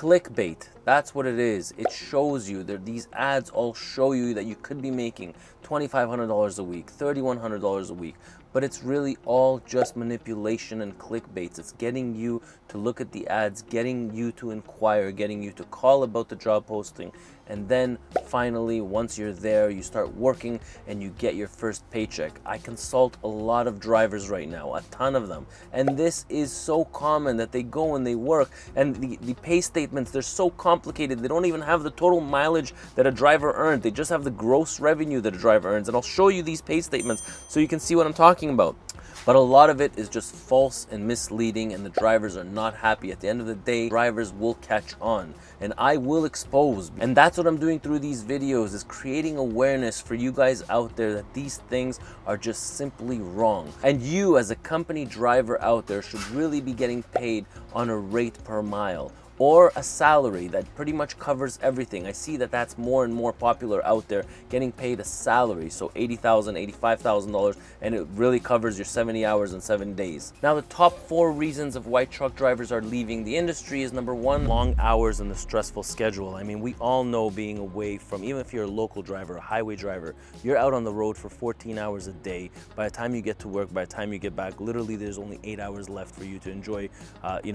clickbait. That's what it is. It shows you that these ads all show you that you could be making $2,500 a week, $3,100 a week. But it's really all just manipulation and clickbaits. It's getting you to look at the ads, getting you to inquire, getting you to call about the job posting. And then finally, once you're there, you start working and you get your first paycheck. I consult a lot of drivers right now, a ton of them. And this is so common that they go and they work, and the pay statements, they're so complicated. They don't even have the total mileage that a driver earned. They just have the gross revenue that a driver earns. And I'll show you these pay statements so you can see what I'm talking about. But a lot of it is just false and misleading, and the drivers are not happy. At the end of the day, drivers will catch on, and I will expose. And that's what I'm doing through these videos, is creating awareness for you guys out there that these things are just simply wrong. And you as a company driver out there should really be getting paid on a rate per mile, or a salary that pretty much covers everything. I see that that's more and more popular out there, getting paid a salary, so $80,000, $85,000, and it really covers your 70 hours in 7 days. Now, the top 4 reasons of why truck drivers are leaving the industry is number 1, long hours and the stressful schedule. I mean, we all know being away from, even if you're a local driver, a highway driver, you're out on the road for 14 hours a day. By the time you get to work, by the time you get back, literally there's only 8 hours left for you to enjoy,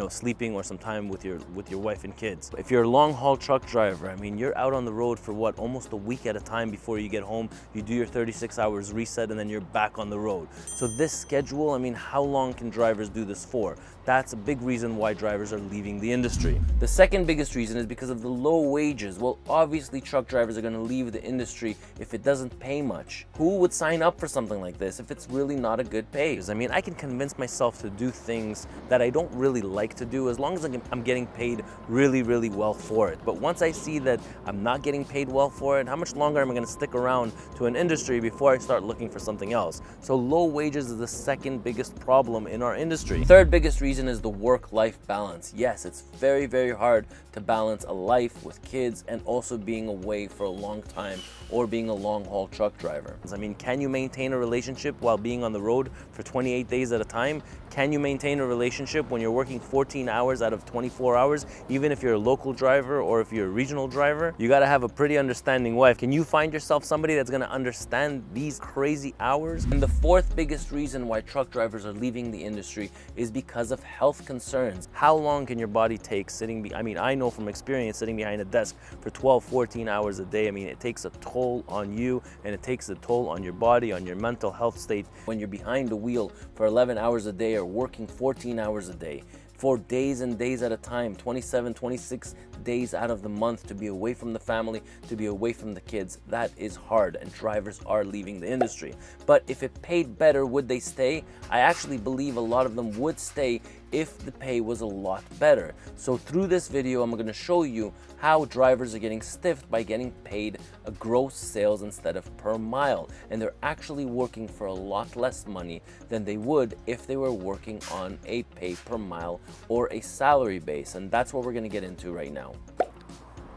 sleeping or some time with your wife and kids. If you're a long haul truck driver, I mean, you're out on the road for what, almost a week at a time before you get home. You do your 36 hours reset and then you're back on the road. So this schedule, I mean, how long can drivers do this for? That's a big reason why drivers are leaving the industry. The second biggest reason is because of the low wages. Well, obviously truck drivers are going to leave the industry if it doesn't pay much. Who would sign up for something like this if it's really not a good pay? I mean, I can convince myself to do things that I don't really like to do as long as I'm getting paid really, really well for it. But once I see that I'm not getting paid well for it, how much longer am I going to stick around to an industry before I start looking for something else? So low wages is the second biggest problem in our industry. Third biggest reason is the work-life balance. Yes, it's very, very hard to balance a life with kids and also being away for a long time or being a long-haul truck driver. I mean, can you maintain a relationship while being on the road for 28 days at a time? Can you maintain a relationship when you're working 14 hours out of 24 hours, even if you're a local driver or if you're a regional driver? You gotta have a pretty understanding wife. Can you find yourself somebody that's gonna understand these crazy hours? And the fourth biggest reason why truck drivers are leaving the industry is because of health concerns. How long can your body take sitting I mean, I know from experience, sitting behind a desk for 12, 14 hours a day. I mean, it takes a toll on you, and it takes a toll on your body, on your mental health state. When you're behind the wheel for 11 hours a day or working 14 hours a day, for days and days at a time, 27, 26 days out of the month, to be away from the family, to be away from the kids, that is hard, and drivers are leaving the industry. But if it paid better, would they stay? I actually believe a lot of them would stay if the pay was a lot better. So through this video, I'm going to show you how drivers are getting stiffed by getting paid a gross sales instead of per mile, and they're actually working for a lot less money than they would if they were working on a pay per mile or a salary base. And that's what we're going to get into right now.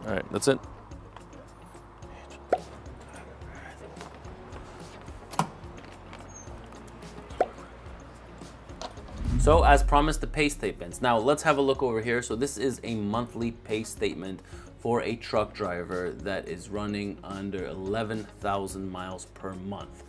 All right, that's it. So as promised, the pay statements. Now let's have a look over here. So this is a monthly pay statement for a truck driver that is running under 11,000 miles per month.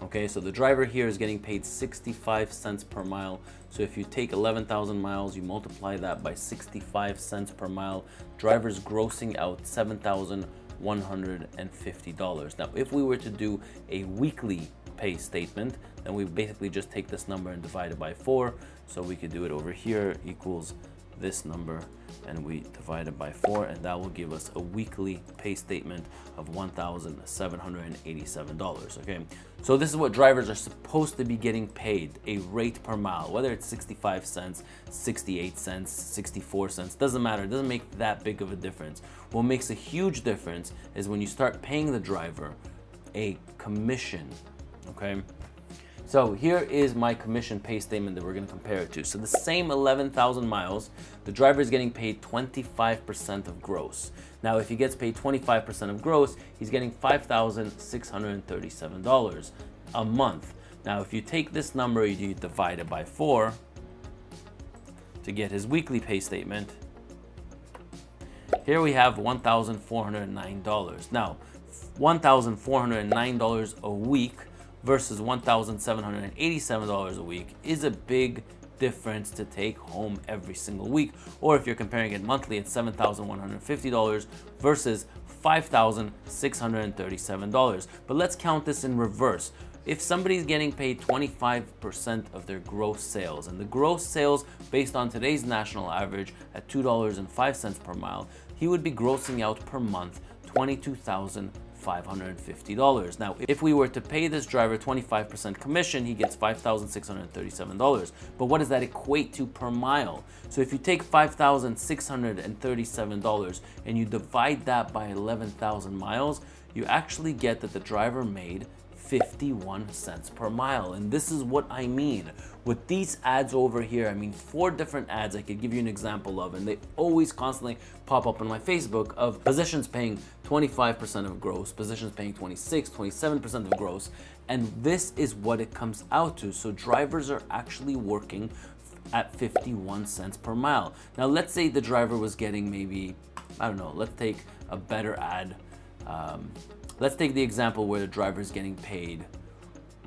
Okay, so the driver here is getting paid 65 cents per mile. So if you take 11,000 miles, you multiply that by 65 cents per mile, driver's grossing out $7,150. Now, if we were to do a weekly pay statement, then we basically just take this number and divide it by 4. So we could do it over here, equals this number, and we divide it by 4, and that will give us a weekly pay statement of $1,787. Okay, so this is what drivers are supposed to be getting paid, a rate per mile, whether it's 65 cents, 68 cents, 64 cents, doesn't matter. It doesn't make that big of a difference. What makes a huge difference is when you start paying the driver a commission. Okay, so here is my commission pay statement that we're going to compare it to. So the same 11,000 miles, the driver is getting paid 25% of gross. Now, if he gets paid 25% of gross, he's getting $5,637 a month. Now, if you take this number, you divide it by 4 to get his weekly pay statement, Here we have $1,409. Now, $1,409 a week versus $1,787 a week is a big difference to take home every single week. Or if you're comparing it monthly, it's $7,150 versus $5,637. But let's count this in reverse. If somebody's getting paid 25% of their gross sales, and the gross sales based on today's national average at $2.05 per mile, he would be grossing out per month $22,550. Now, if we were to pay this driver 25% commission, he gets $5,637. But what does that equate to per mile? So if you take $5,637 and you divide that by 11,000 miles, you actually get that the driver made 51 cents per mile. And this is what I mean with these ads over here. I mean, 4 different ads I could give you an example of, and they always constantly pop up on my Facebook of positions paying 25% of gross, positions paying 26, 27% of gross. And this is what it comes out to. So drivers are actually working at 51 cents per mile. Now, let's say the driver was getting maybe, I don't know, let's take a better ad. Let's take the example where the driver is getting paid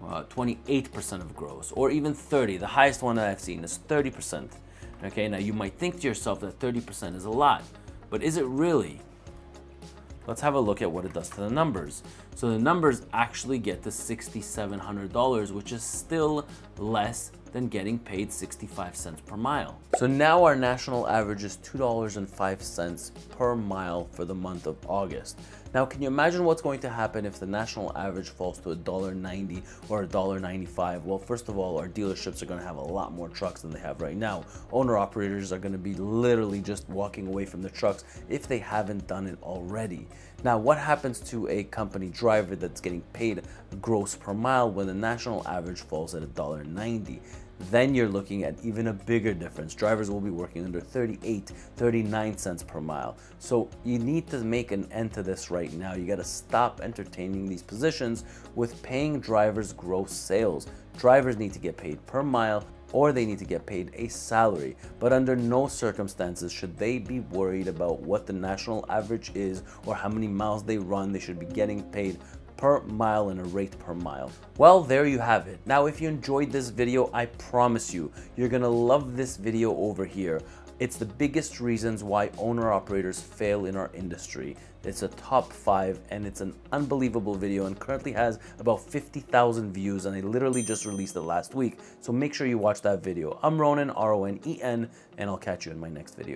28% of gross, or even 30. The highest one that I've seen is 30%. Okay, now you might think to yourself that 30% is a lot, but is it really? Let's have a look at what it does to the numbers. So the numbers actually get to $6,700, which is still less than getting paid 65 cents per mile. So now our national average is $2.05 per mile for the month of August. Now, can you imagine what's going to happen if the national average falls to $1.90 or $1.95? Well, first of all, our dealerships are going to have a lot more trucks than they have right now. Owner-operators are going to be literally just walking away from the trucks if they haven't done it already. Now, what happens to a company driver that's getting paid gross per mile when the national average falls at $1.90? Then you're looking at even a bigger difference. Drivers will be working under 38, 39 cents per mile. So you need to make an end to this right now. You got to stop entertaining these positions with paying drivers gross sales. Drivers need to get paid per mile, or they need to get paid a salary. But under no circumstances should they be worried about what the national average is or how many miles they run. They should be getting paid per mile and a rate per mile. Well, there you have it. Now, if you enjoyed this video, I promise you, you're gonna love this video over here. It's the biggest reasons why owner-operators fail in our industry. It's a top 5, and it's an unbelievable video and currently has about 50,000 views, and I literally just released it last week. So make sure you watch that video. I'm Ronen, R-O-N-E-N, and I'll catch you in my next video.